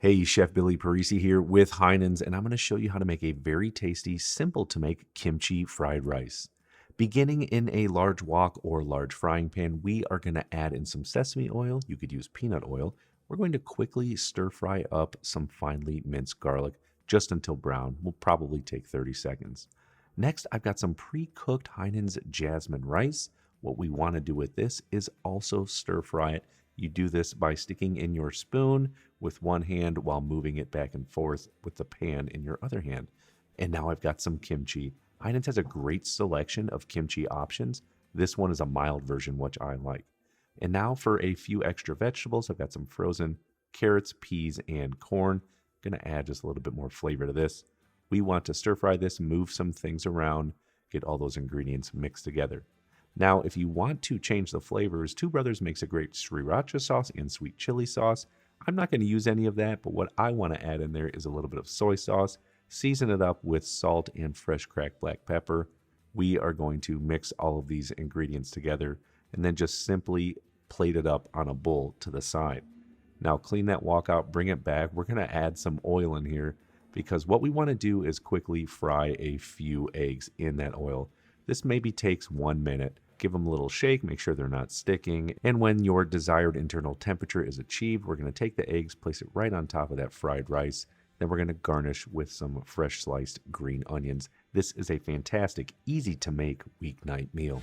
Hey, Chef Billy Parisi here with Heinen's, and I'm going to show you how to make a very tasty, simple to make kimchi fried rice. Beginning in a large wok or large frying pan, we are going to add in some sesame oil. You could use peanut oil. We're going to quickly stir fry up some finely minced garlic just until brown. Will probably take 30 seconds. Next, I've got some pre-cooked Heinen's Jasmine rice. What we want to do with this is also stir fry it. You do this by sticking in your spoon with one hand while moving it back and forth with the pan in your other hand. And now I've got some kimchi. Heinen's has a great selection of kimchi options. This one is a mild version, which I like. And now for a few extra vegetables, I've got some frozen carrots, peas, and corn. I'm going to add just a little bit more flavor to this. We want to stir fry this, move some things around, get all those ingredients mixed together. Now, if you want to change the flavors, Two Brothers makes a great sriracha sauce and sweet chili sauce. I'm not going to use any of that, but what I want to add in there is a little bit of soy sauce. Season it up with salt and fresh cracked black pepper. We are going to mix all of these ingredients together and then just simply plate it up on a bowl to the side. Now, clean that wok out, bring it back. We're going to add some oil in here because what we want to do is quickly fry a few eggs in that oil. This maybe takes 1 minute. Give them a little shake, make sure they're not sticking. And when your desired internal temperature is achieved, we're going to take the eggs, place it right on top of that fried rice. Then we're going to garnish with some fresh sliced green onions. This is a fantastic, easy to make weeknight meal.